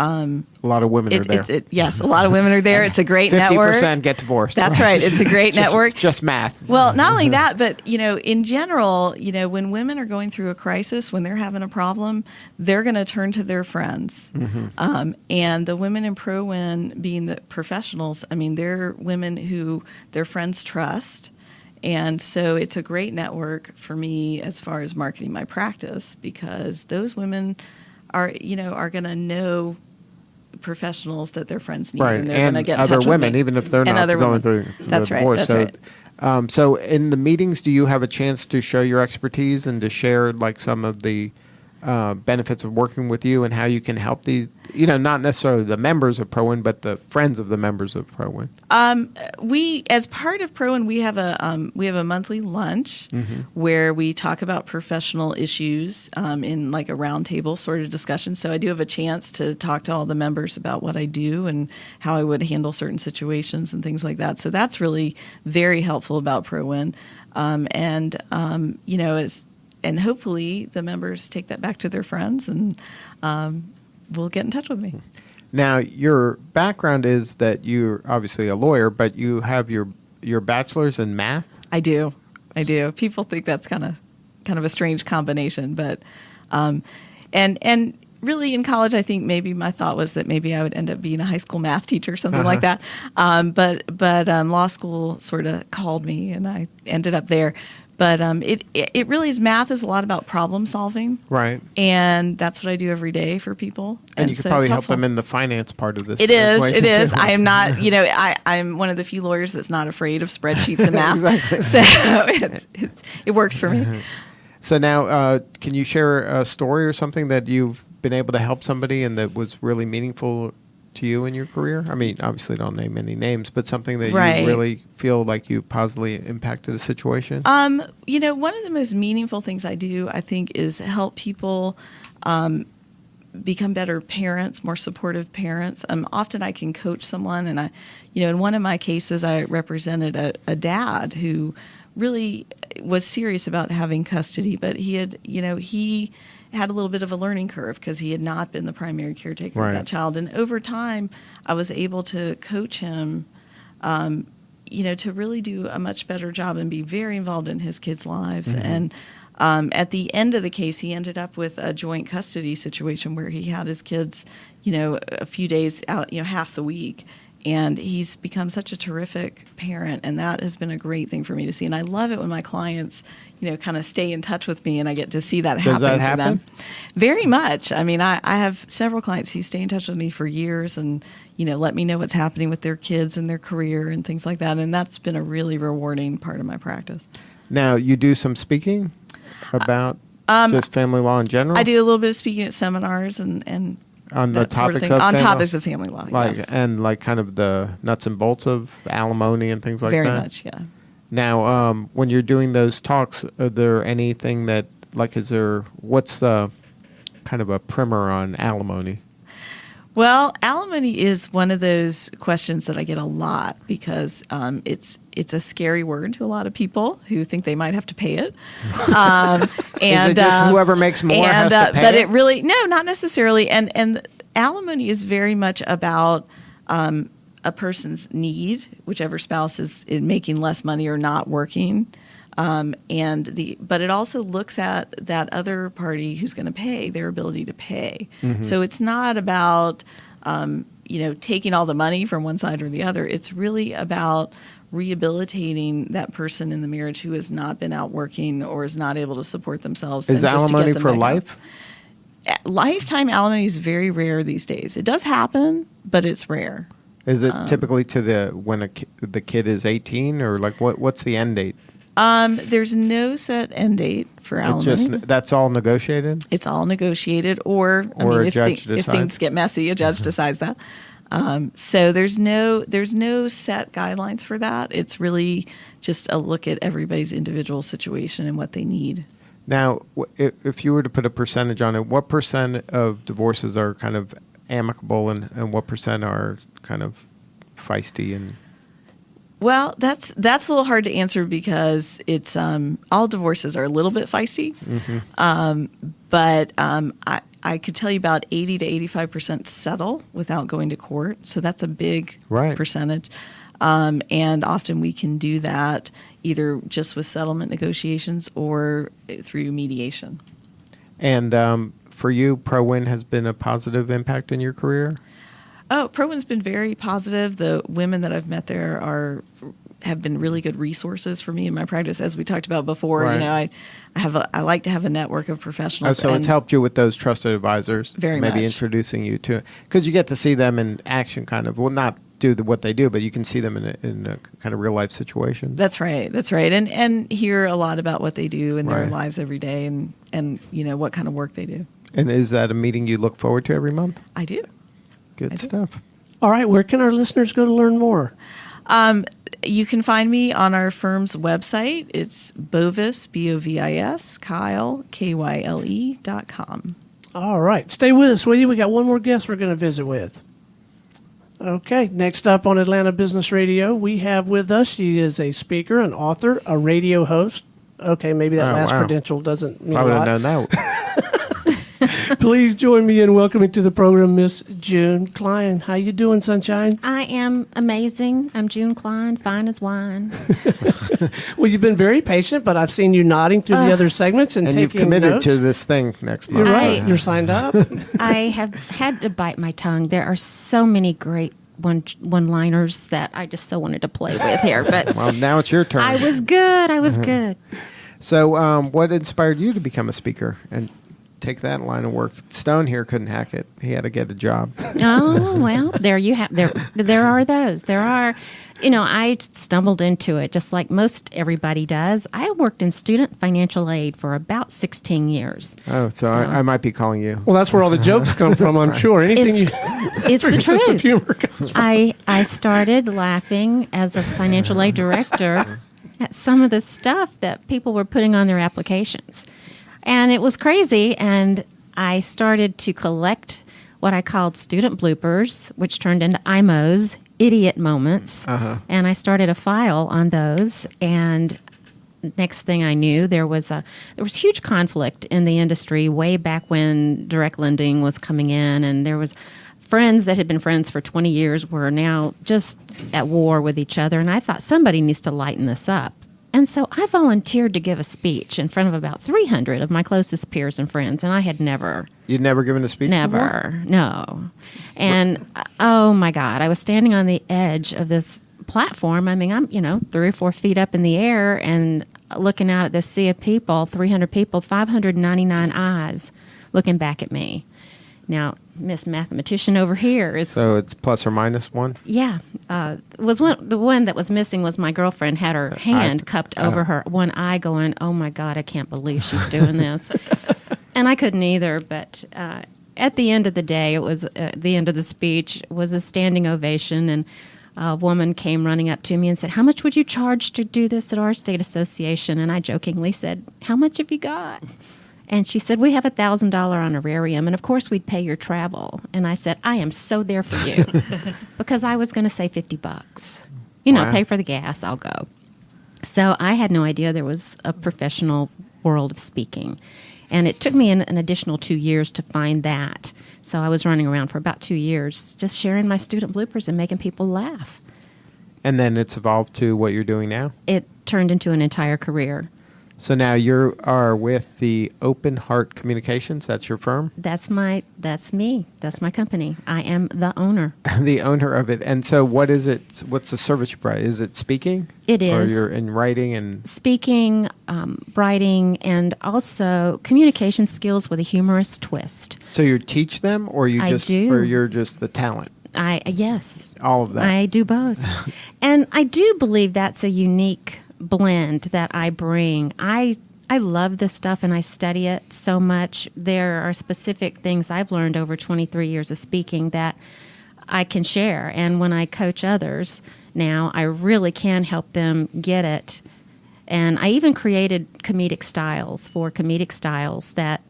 a lot of women are there. Yes, a lot of women are there. It's a great network. 50% get divorced. That's right. It's a great network. Just math. Well, not only that, but in general, when women are going through a crisis, when they're having a problem, they're going to turn to their friends. Mm-hmm. And the women in ProWIN, being the professionals, I mean, they're women who their friends trust. And so it's a great network for me as far as marketing my practice, because those women are going to know professionals that their friends need, and they're going to get in touch with other women, me. even if they're not going through the divorce. That's right. So in the meetings, do you have a chance to show your expertise and to share like some of the benefits of working with you and how you can help not necessarily the members of ProWIN, but the friends of the members of ProWIN? We, as part of ProWIN, we have a monthly lunch where we talk about professional issues in like a roundtable sort of discussion. So I do have a chance to talk to all the members about what I do and how I would handle certain situations and things like that. So that's really very helpful about ProWIN. And hopefully the members take that back to their friends and will get in touch with me. Now, your background is that you're obviously a lawyer, but you have your bachelor's in math? I do. People think that's kind of a strange combination, but and really in college, I think maybe my thought was that maybe I would end up being a high school math teacher or something like that. But law school sort of called me, and I ended up there. But it really is, math is a lot about problem solving. Right. And that's what I do every day for people. And you could so probably it's help helpful. them in the finance part of this. It is. too. I am not, I'm one of the few lawyers that's not afraid of spreadsheets and math. Exactly. So it works for me. So now, can you share a story or something that you've been able to help somebody and that was really meaningful to you in your career? I mean, obviously don't name any names, but something that Right. you really feel like you positively impacted a situation? One of the most meaningful things I do, I think, is help people become better parents, more supportive parents. Often I can coach someone, and in one of my cases, I represented a dad who really was serious about having custody, but he had a little bit of a learning curve because he had not been the primary caretaker Right. of that child. And over time, I was able to coach him, to really do a much better job and be very involved in his kids' lives. And at the end of the case, he ended up with a joint custody situation where he had his kids, a few days out, half the week. And he's become such a terrific parent, and that has been a great thing for me to see. And I love it when my clients, kind of stay in touch with me, and I get to see that happen that for happen? them. Very much. I mean, I have several clients who stay in touch with me for years, and let me know what's happening with their kids and their career and things like that. And that's been a really rewarding part of my practice. Now, you do some speaking about just family law in general? I do a little bit of speaking at seminars and on the that sort topics thing. of on family topics of family law. like yes. and like kind of the nuts and bolts of alimony and things like Very that? much, yeah. Now, when you're doing those talks, are there anything that, what's kind of a primer on alimony? Well, alimony is one of those questions that I get a lot because it's a scary word to a lot of people who think they might have to pay it. And Is it just whoever makes more has to pay but it? it really not necessarily. And alimony is very much about a person's need, whichever spouse is making less money or not working. But it also looks at that other party who's going to pay, their ability to pay. Mm-hmm. So it's not about taking all the money from one side or the other. It's really about rehabilitating that person in the marriage who has not been out working or is not able to support themselves. Is and just to get alimony them for back life? out. Lifetime alimony is very rare these days. It does happen, but it's rare. Is it typically to when the kid is 18, or what's the end date? There's no set end date for It's alimony. that's all negotiated? It's all negotiated, or A judge if decides. things get messy, a judge decides that. So there's no set guidelines for that. It's really just a look at everybody's individual situation and what they need. Now, if you were to put a percentage on it, what percent of divorces are kind of amicable and what percent are kind of feisty? And Well, that's a little hard to answer because it's all divorces are a little bit feisty. But I could tell you about 80 to 85% settle without going to court. So that's a big Right. percentage. And often we can do that either just with settlement negotiations or through mediation. And for you, ProWIN has been a positive impact in your career? Oh, ProWIN's been very positive. The women that I've met there have been really good resources for me in my practice. As we talked about before, Right. I like to have a network of professionals. So it's helped you with those trusted advisors? Very maybe much. introducing you to, because you get to see them in action kind of, well, not do what they do, but you can see them in a kind of real life situation. That's right. And hear a lot about what they do in their Right. lives every day and what kind of work they do. And is that a meeting you look forward to every month? I do. Good stuff. All right, where can our listeners go to learn more? You can find me on our firm's website. It's Bovis, Bovis, Kyle, KYLE.com. All right, stay with us, will you? We got one more guest we're going to visit with. Okay, next up on Atlanta Business Radio, we have with us, she is a speaker, an author, a radio host. Okay, maybe that last credential doesn't mean a lot. I would have known that. Please join me in welcoming to the program Miss June Cline. How you doing, Sunshine? I am amazing. I'm June Cline, fine as wine. Well, you've been very patient, but I've seen you nodding through the other segments and taking you've committed notes. to this thing next month. You're right. You're signed up. I have had to bite my tongue. There are so many great one-liners that I just so wanted to play with here. But Well, now it's your turn. I was good. So what inspired you to become a speaker and take that line of work? Stone here couldn't hack it. He had to get a job. Oh, well, there you have. There are those. There are, I stumbled into it just like most everybody does. I worked in student financial aid for about 16 years. Oh, so I might be calling you. Well, that's where all the jokes come from, I'm sure. Anything It's where the your sense of truth. humor comes from. I started laughing as a financial aid director at some of the stuff that people were putting on their applications. And it was crazy, and I started to collect what I called student bloopers, which turned into IMOs, idiot moments. And I started a file on those, and next thing I knew, there was huge conflict in the industry way back when direct lending was coming in, and there was friends that had been friends for 20 years were now just at war with each other, and I thought somebody needs to lighten this up. And so I volunteered to give a speech in front of about 300 of my closest peers and friends, and I had never. You'd never given a speech before? Never, no. And oh my God, I was standing on the edge of this platform. I mean, I'm 3 or 4 feet up in the air and looking out at this sea of people, 300 people, 599 eyes looking back at me. Now, Miss Mathematician over here is. So it's plus or minus one? Yeah. The one that was missing was my girlfriend had her hand cupped over her one eye going, oh my God, I can't believe she's doing this. And I couldn't either. But at the end of the day, it was the end of the speech was a standing ovation. And a woman came running up to me and said, how much would you charge to do this at our state association? And I jokingly said, how much have you got? And she said, we have a $1,000 honorarium, and of course we'd pay your travel. And I said, I am so there for you, because I was going to say $50. Wow. Pay for the gas, I'll go. So I had no idea there was a professional world of speaking. And it took me an additional 2 years to find that. So I was running around for about 2 years, just sharing my student bloopers and making people laugh. And then it's evolved to what you're doing now? It turned into an entire career. So now you are with the Open Heart Communications. That's your firm? That's me. That's my company. I am the owner. The owner of it. And so what is it? What's the service you provide? Is it speaking? It is. Or you're in writing and... Speaking, writing, and also communication skills with a humorous twist. So you teach them, or I do. Or you're just the talent? Yes. All of that. I do both. And I do believe that's a unique blend that I bring. I love this stuff and I study it so much. There are specific things I've learned over 23 years of speaking that I can share. And when I coach others now, I really can help them get it. And I even created comedic styles that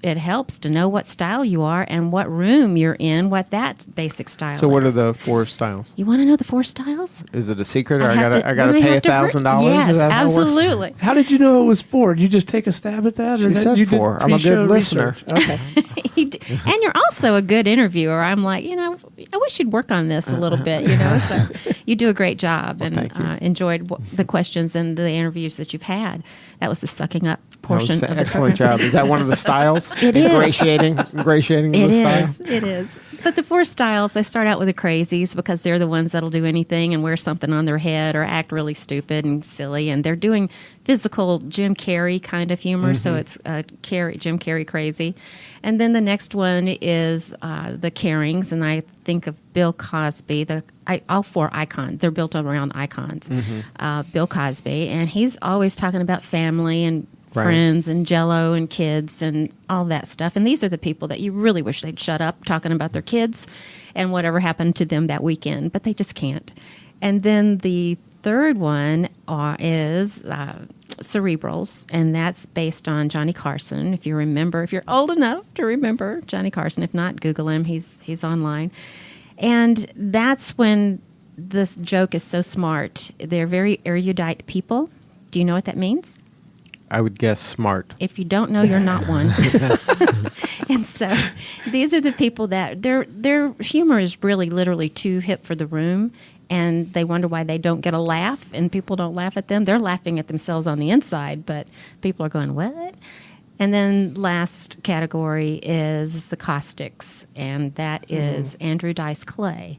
it helps to know what style you are and what room you're in, what that basic style is. So what are the 4 styles? You want to know the 4 styles? Is it a secret, or I gotta pay $1,000? Yes, Is that how it works? absolutely. How did you know it was 4? Did you just take a stab at that? She said you did 4. I'm a good pre-show listener. research? Okay. And you're also a good interviewer. I'm like, I wish you'd work on this a little bit, So you do a great job, and thank you. Enjoyed the questions and the interviews that you've had. That was the sucking up portion That was of an the excellent program. job. Is that one of the styles? It is. Ingratiating It the is. style? It is. But the 4 styles, I start out with the crazies because they're the ones that'll do anything and wear something on their head or act really stupid and silly. And they're doing physical Jim Carrey kind of humor. So it's Jim Carrey crazy. And then the next one is the Carings. And I think of Bill Cosby. All 4 icons. They're built around icons. Bill Cosby. And he's always talking about family and Right. friends and Jell-O and kids and all that stuff. And these are the people that you really wish they'd shut up talking about their kids and whatever happened to them that weekend, but they just can't. And then the third one is Cerebrals, and that's based on Johnny Carson. If you remember, if you're old enough to remember Johnny Carson, if not, Google him. He's online. And that's when this joke is so smart. They're very erudite people. Do you know what that means? I would guess smart. If you don't know, you're not one. And so these are the people that their humor is really literally too hip for the room, and they wonder why they don't get a laugh and people don't laugh at them. They're laughing at themselves on the inside, but people are going, what? And then last category is the Caustics, and that is Andrew Dice Clay.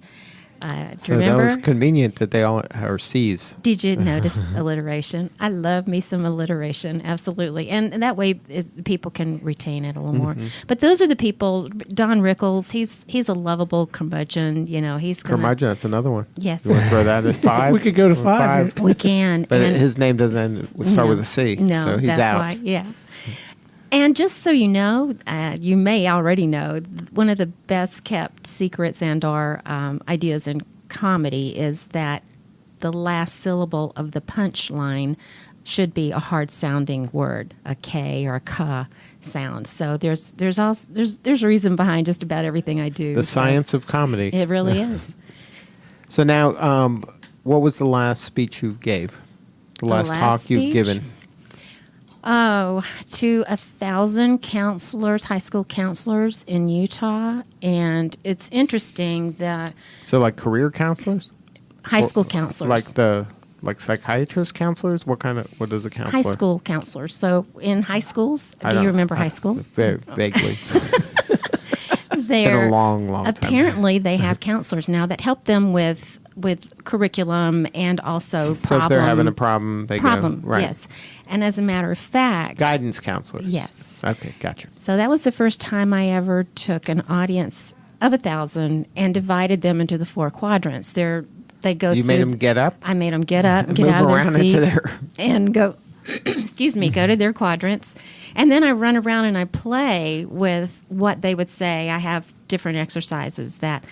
Do you So remember? that was convenient that they all are C's. Did you notice alliteration? I love me some alliteration, absolutely. And that way people can retain it a little more. But those are the people. Don Rickles, he's a lovable curmudgeon. You know, he's gonna, Curmudgeon, that's another one. Yes. You want to throw that at 5? We could go to Or 5. we can. But and his name doesn't start with a C. No, so he's that's out. why. Yeah. And just so you know, you may already know, one of the best kept secrets and or ideas in comedy is that the last syllable of the punchline should be a hard sounding word, a K or a K sound. So there's a reason behind just about everything I do. The So science of comedy. it really is. So now, what was the last speech you gave? The last talk last you've speech? given? Oh, to 1,000 counselors, high school counselors in Utah. And it's interesting that So like career counselors? high school Or, counselors. Like psychiatrist counselors? What is a counselor? High school counselors. So in high schools, I do don't- you remember high school? Very vaguely. They're long, long time. apparently they have counselors now that help them with curriculum and also So problem. if they're having a problem, they problem, go. Right. yes. And as a matter of fact, Guidance counselors. yes. Okay, gotcha. So that was the first time I ever took an audience of 1,000 and divided them into the 4 quadrants. They go. You made through- them get up? I made them get up, get Move out of their around into seats, their- and go. Excuse me, go to their quadrants, and then I run around and I play with what they would say. I have different exercises that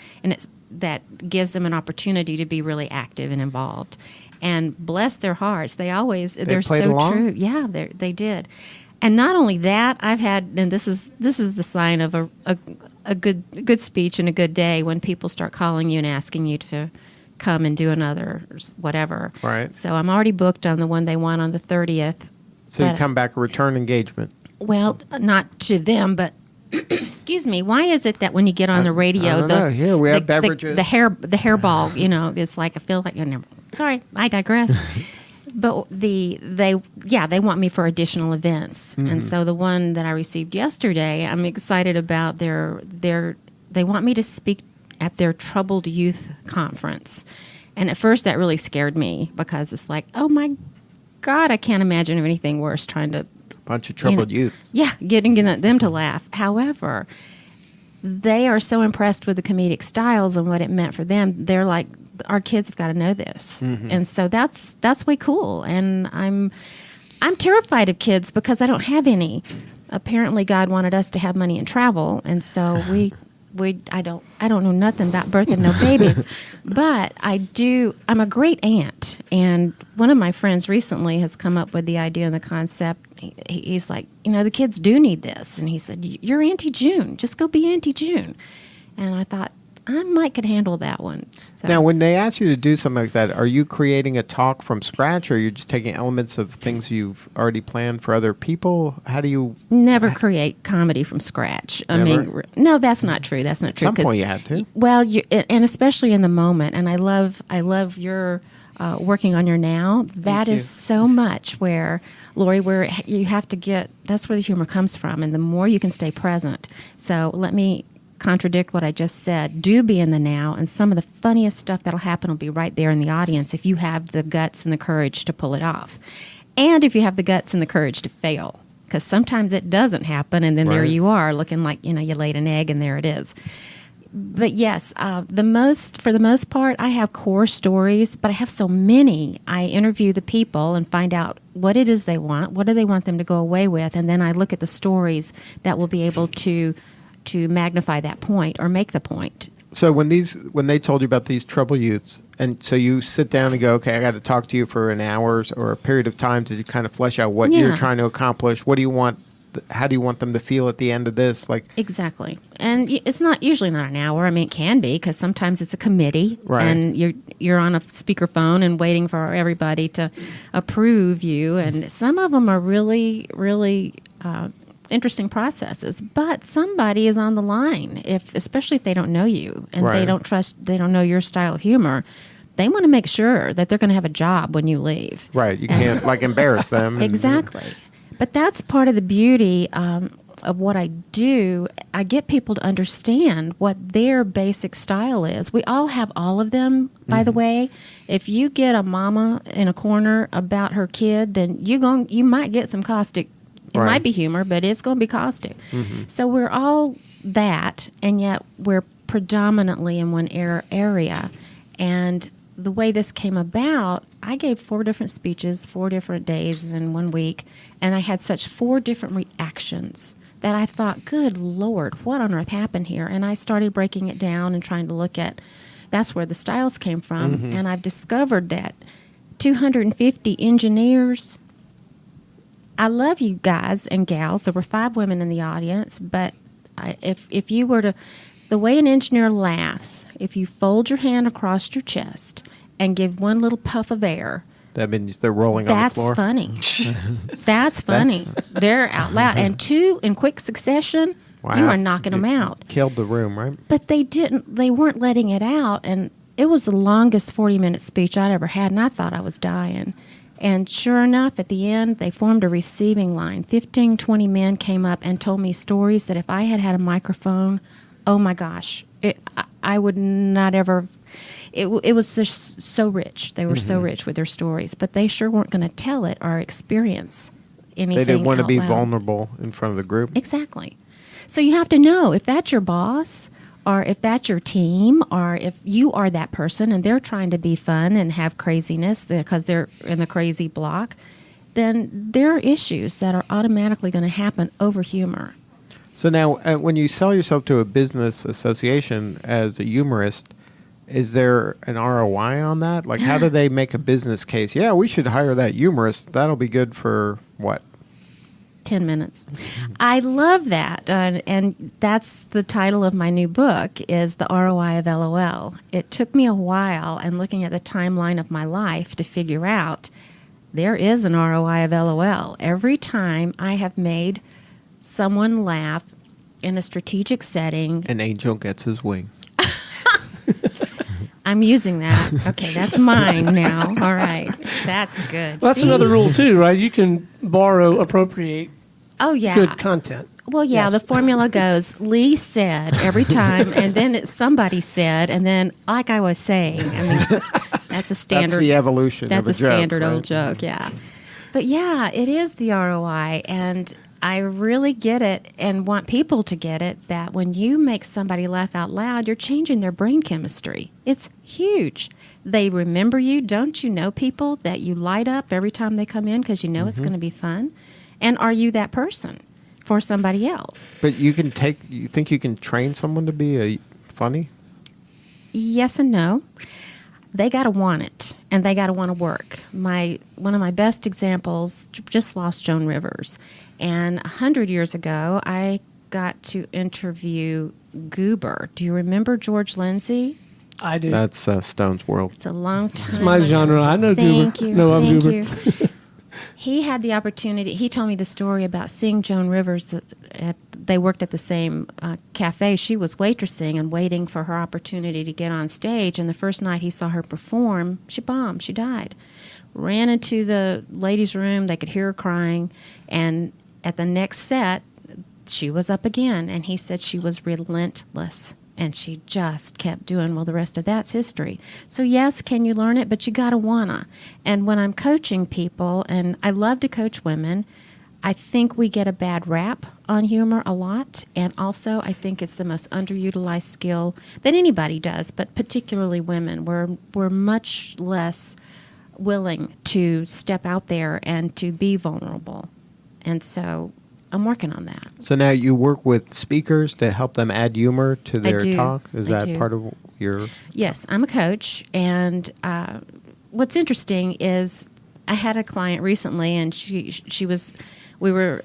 gives them an opportunity to be really active and involved. And bless their hearts, they're played so along? true. Yeah, they did. And not only that, I've had, and this is the sign of a good speech and a good day when people start calling you and asking you to come and do another whatever. Right. So I'm already booked on the one they want on the 30th. So you But- come back a return engagement. Well, not to them, but excuse me. Why is it that when you get on the radio, I don't know. Here, we have beverages. the hairball, it's like I feel like sorry, I digress. But they want me for additional events, and so the one that I received yesterday, I'm excited about. They want me to speak at their Troubled Youth Conference, and at first that really scared me because it's like, oh my God, I can't imagine anything worse trying to. Bunch of troubled youth. Yeah, getting them to laugh. However, they are so impressed with the comedic styles and what it meant for them. They're like, our kids have got to know this, and so that's way cool. And I'm terrified of kids because I don't have any. Apparently, God wanted us to have money and travel, and so I don't know nothing about birthing no babies, but I do. I'm a great aunt, and one of my friends recently has come up with the idea and the concept. He's like, the kids do need this, and he said, "You're Auntie June. Just go be Auntie June." And I thought I might could handle that one. So. Now, when they ask you to do something like that, are you creating a talk from scratch, or are you just taking elements of things you've already planned for other people? How do you Never create comedy from scratch. I Never? mean, no, that's not true. That's not At true. some 'cause- point you had to. Well, and especially in the moment. And I love your working on your now. That you. is so much where, Lori, where you have to get. That's where the humor comes from, and the more you can stay present. So let me contradict what I just said. Do be in the now, and some of the funniest stuff that'll happen will be right there in the audience if you have the guts and the courage to pull it off, and if you have the guts and the courage to fail, because sometimes it doesn't happen, and then there Right. you are looking like you laid an egg and there it is. But yes, for the most part, I have core stories, but I have so many. I interview the people and find out what it is they want, what do they want them to go away with, and then I look at the stories that will be able to magnify that point or make the point. So when they told you about these trouble youths, and so you sit down and go, okay, I got to talk to you for an hour or a period of time to kind of flesh out what you're trying to accomplish. What do you want? How do you want them to feel at the end of this? Like exactly, and it's usually not an hour. I mean, it can be because sometimes it's a committee, right. And you're on a speakerphone and waiting for everybody to approve you. And some of them are really, really interesting processes. But somebody is on the line, especially if they don't know you and right. they don't know your style of humor. They want to make sure that they're going to have a job when you leave. Right, you can't embarrass them. Exactly. But that's part of the beauty of what I do. I get people to understand what their basic style is. We all have all of them, by the way. If you get a mama in a corner about her kid, then you might get some caustic. It might be humor, but it's going to be caustic. So we're all that, and yet we're predominantly in one area. And the way this came about, I gave 4 different speeches, 4 different days in 1 week, and I had such 4 different reactions that I thought, good Lord, what on earth happened here? And I started breaking it down and trying to look at, that's where the styles came from. And I've discovered that 250 engineers, I love you guys and gals. There were 5 women in the audience, but if you were to, the way an engineer laughs, if you fold your hand across your chest and give one little puff of air, that means they're rolling on the floor. That's funny. They're out loud. And 2 in quick succession, you are knocking them out. Killed the room, right? But they weren't letting it out. And it was the longest 40-minute speech I'd ever had, and I thought I was dying. And sure enough, at the end, they formed a receiving line. 15, 20 men came up and told me stories that if I had had a microphone, oh my gosh, I would not ever. It was just so rich. They were so rich with their stories, but they sure weren't going to tell it or experience anything. They didn't want to be loud. Vulnerable in front of the group. Exactly. So you have to know if that's your boss, or if that's your team, or if you are that person and they're trying to be fun and have craziness because they're in the crazy block, then there are issues that are automatically going to happen over humor. So now, when you sell yourself to a business association as a humorist, is there an ROI on that? Like, how do they make a business case? Yeah, we should hire that humorist. That'll be good for what? 10 minutes. I love that. And that's the title of my new book is The ROI of LOL. It took me a while and looking at the timeline of my life to figure out there is an ROI of LOL. Every time I have made someone laugh in a strategic setting. An angel gets his wings. I'm using that. Okay, that's mine now. All right. That's good. Well, that's another rule, too, right? You can borrow, appropriate good content. Well, yeah, the formula goes, Lee said every time, and then it's somebody said, and then, like I was saying, I mean, that's a standard. That's the evolution That's of a joke, standard right? old joke, yeah. But, yeah, it is the ROI, and I really get it and want people to get it that when you make somebody laugh out loud, you're changing their brain chemistry. It's huge. They remember you. Don't you know people that you light up every time they come in because you know it's going to be fun? And are you that person for somebody else? But you think you can train someone to be funny? Yes and no. They got to want it, and they got to want to work. One of my best examples, just lost Joan Rivers. And 100 years ago, I got to interview Goober. Do you remember George Lindsay? I do. That's Stone's World. It's a long time. It's my genre. I know Goober. Thank you. Thank you. He had the opportunity. He told me the story about seeing Joan Rivers. They worked at the same cafe. She was waitressing and waiting for her opportunity to get on stage. And the first night he saw her perform, she bombed. She died. Ran into the ladies' room. They could hear her crying. And at the next set, she was up again. And he said she was relentless. And she just kept doing, well, the rest of that's history. So, yes, can you learn it? But you got to wanna. And when I'm coaching people, and I love to coach women, I think we get a bad rap on humor a lot, and also I think it's the most underutilized skill that anybody does, but particularly women. We're much less willing to step out there and to be vulnerable, and so I'm working on that. So now you work with speakers to help them add humor to their do. talk? Is I that do. part of your... Yes, I'm a coach, and what's interesting is I had a client recently, and we were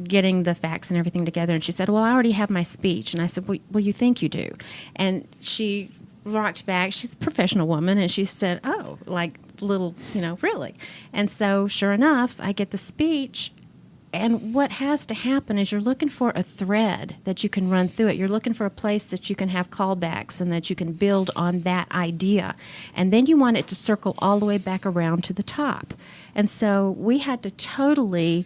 getting the facts and everything together, and she said, well, I already have my speech. And I said, well, you think you do? And she rocked back. She's a professional woman, and she said, oh, like little, really. And so sure enough, I get the speech. And what has to happen is you're looking for a thread that you can run through it. You're looking for a place that you can have callbacks and that you can build on that idea. And then you want it to circle all the way back around to the top. And so we had to totally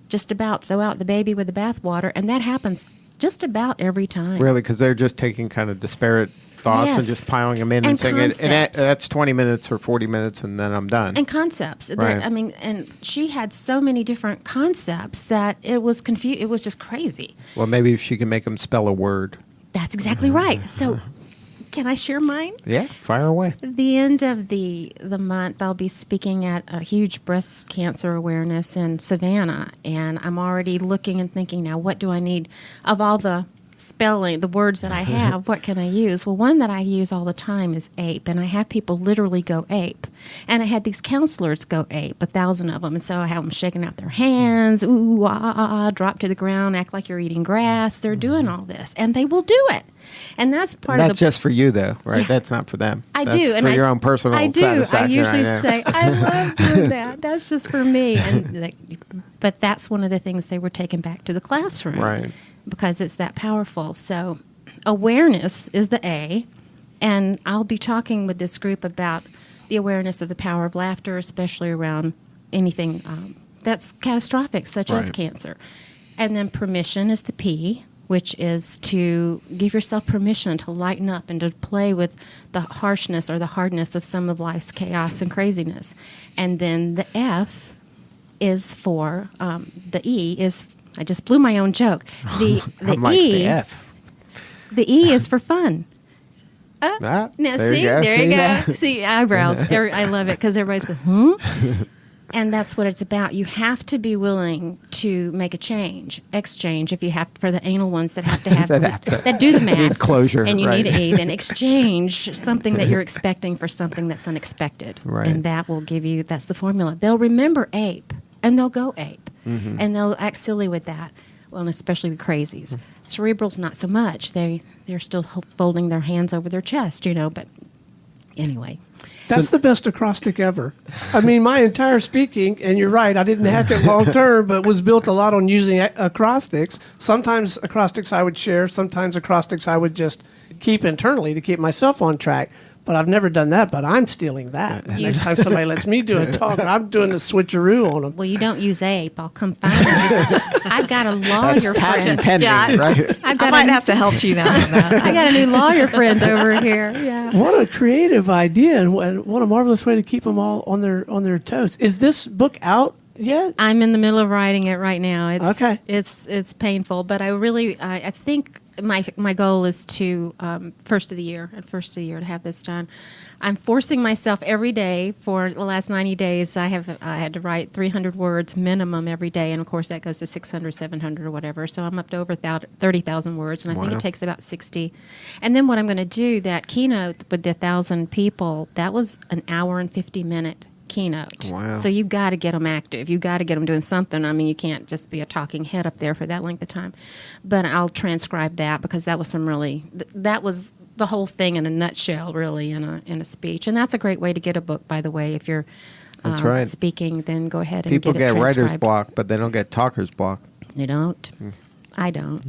just about throw out the baby with the bathwater, and that happens just about every time. Really? Because they're just taking kind of disparate thoughts and Yes. just piling them in and And saying, concepts. that's 20 minutes or 40 minutes, and then I'm done. And concepts. Right. And she had so many different concepts that it was it was just crazy. Well, maybe if she can make them spell a word. That's exactly right. So can I share mine? Yeah, fire away. At the end of the month, I'll be speaking at a huge breast cancer awareness in Savannah, and I'm already looking and thinking, now what do I need of all the spelling, the words that I have, what can I use? Well, one that I use all the time is ape, and I have people literally go ape. And I had these counselors go ape, 1,000 of them, and so I have them shaking out their hands, ooh, ah, ah, ah, drop to the ground, act like you're eating grass. They're doing all this, and they will do it. And that's part of That's the... just for you, though, right? That's not for them. I That's do. for and your own personal I do. satisfaction. I usually right say, I love doing that. That's just for me. But that's one of the things they were taking back to the classroom. Right. Because it's that powerful. So awareness is the A. And I'll be talking with this group about the awareness of the power of laughter, especially around anything that's catastrophic, such as Right. cancer. And then permission is the P, which is to give yourself permission to lighten up and to play with the harshness or the hardness of some of life's chaos and craziness. And then the F is for, the E is, I just blew my own joke. The I'm like, E, the F. the E is for fun. Ah, Now, there see, you go. there See you go. that? See, eyebrows. I love it because everybody's going, And that's what it's about. You have to be willing to make a change, exchange, if you have, for the anal ones that have to have, that do the math. Need closure, And you right. need an E, then exchange something that you're expecting for something that's unexpected. Right. And that will give you, that's the formula. They'll remember ape, and they'll go ape. Mm-hmm. And they'll act silly with that. Well, and especially the crazies. Cerebrals, not so much. They're still folding their hands over their chest, but anyway. That's the best acrostic ever. I mean, my entire speaking, and you're right, I didn't hack it long term, but was built a lot on using acrostics. Sometimes acrostics I would share, sometimes acrostics I would just keep internally to keep myself on track. But I've never done that, but I'm stealing that. Next time somebody lets me do a talk, I'm doing a switcheroo on them. Well, you don't use ape. I'll come find you. I've got a lawyer friend. Pending, right? I've I got might a, have to help you now on that. I got a new lawyer friend over here. Yeah. What a creative idea, and what a marvelous way to keep them all on their toes. Is this book out yet? I'm in the middle of writing it right now. Okay. It's painful, but I think my goal is to first of the year to have this done. I'm forcing myself every day for the last 90 days. I had to write 300 words minimum every day, and of course that goes to 600, 700 or whatever. So I'm up to over 30,000 words, and I think Wow. it takes about 60. And then what I'm going to do, that keynote with the 1,000 people, that was an hour and 50-minute keynote. Wow. So you've got to get them active. You've got to get them doing something. I mean, you can't just be a talking head up there for that length of time. But I'll transcribe that because that was that was the whole thing in a nutshell, really, in a speech. And that's a great way to get a book, by the way. If you're That's right. speaking, then go ahead and People get it get writer's transcribed. block, but they don't get talker's block. They don't. I don't.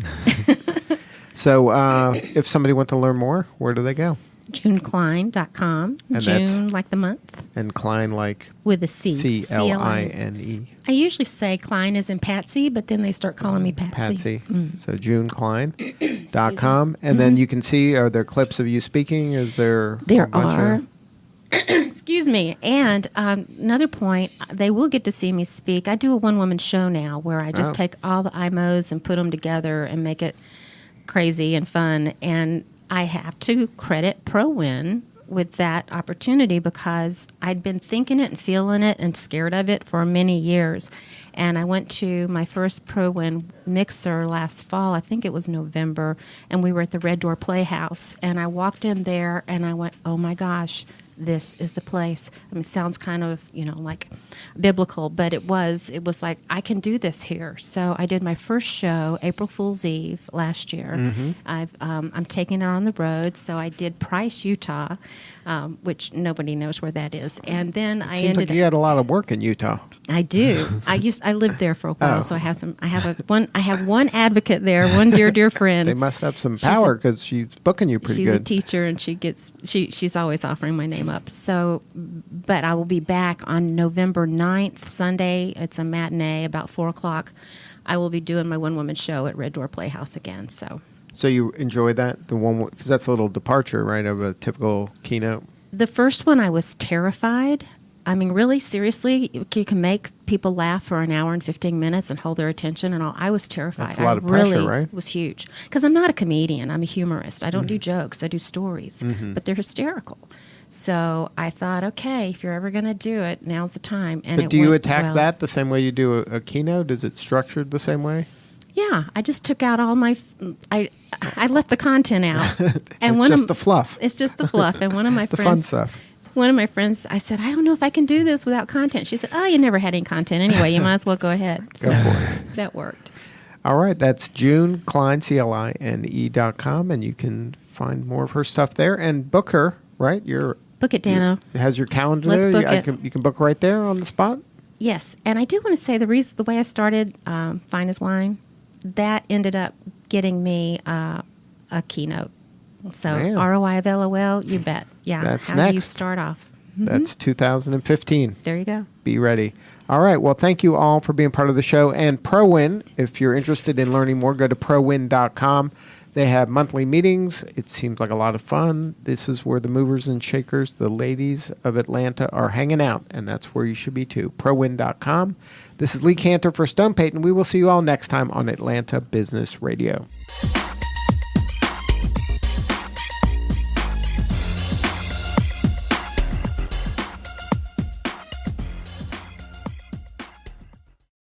So if somebody wants to learn more, where do they go? JuneCline.com. And June, that's- like the month, And Cline, like with a C. Cline. I usually say Cline is in Patsy, but then they start calling me Patsy. Patsy. So JuneCline.com. And then you can see, are there clips of you speaking? Is there a There bunch are. of- Excuse me. And another point, they will get to see me speak. I do a one-woman show now where I just take all the IMOs and put them together and make it crazy and fun. And I have to credit ProWin with that opportunity because I'd been thinking it and feeling it and scared of it for many years. And I went to my first ProWin mixer last fall, I think it was November, and we were at the Red Door Playhouse. And I walked in there and I went, oh my gosh, this is the place. I mean, it sounds kind of, like biblical, but it was like, I can do this here. So I did my first show, April Fool's Eve last year. I'm taking it on the road. So I did Price, Utah, which nobody knows where that is. And then I Seems like you had a lot of work in Utah. I do. I lived there for a while, so I have one advocate there, one dear friend. They must have some power because she's booking you pretty good. She's a teacher, and she's always offering my name up. So, but I will be back on November 9th, Sunday. It's a matinee about 4:00. I will be doing my one-woman show at Red Door Playhouse again. So you enjoy that, the one, because that's a little departure, right, of a typical keynote. The first one, I was terrified. I mean, really, seriously, you can make people laugh for an hour and 15 minutes and hold their attention and all. I was terrified. That's a lot of pressure, really right? was huge. Because I'm not a comedian. I'm a humorist. I don't do jokes. I do stories. But they're hysterical. So I thought, okay, if you're ever going to do it, now's the time. And But do you attack that the same way you do a keynote? Is it structured the same way? Yeah, I just took out all my. I left the content out. And It's just the fluff. It's just the fluff. And one of my The friends. fun stuff. One of my friends, I said, I don't know if I can do this without content. She said, oh, you never had any content anyway. You might as well go ahead. Go for it. That worked. All right, that's June, Cline, CLINE.com, and you can find more of her stuff there and book her, right? Book it, Dano. It has your calendar Let's there. book it. You can book right there on the spot. Yes, and I do want to say the way I started Fine as Wine, that ended up getting me a keynote. So Man. ROI of LOL, you bet. Yeah, That's how do you next. start off? That's 2015. There you go. Be ready. All right. Well, thank you all for being part of the show. And ProWin, if you're interested in learning more, go to ProWin.com. They have monthly meetings. It seems like a lot of fun. This is where the movers and shakers, the ladies of Atlanta, are hanging out, and that's where you should be too. ProWin.com. This is Lee Cantor for Stone Payton. We will see you all next time on Atlanta Business Radio.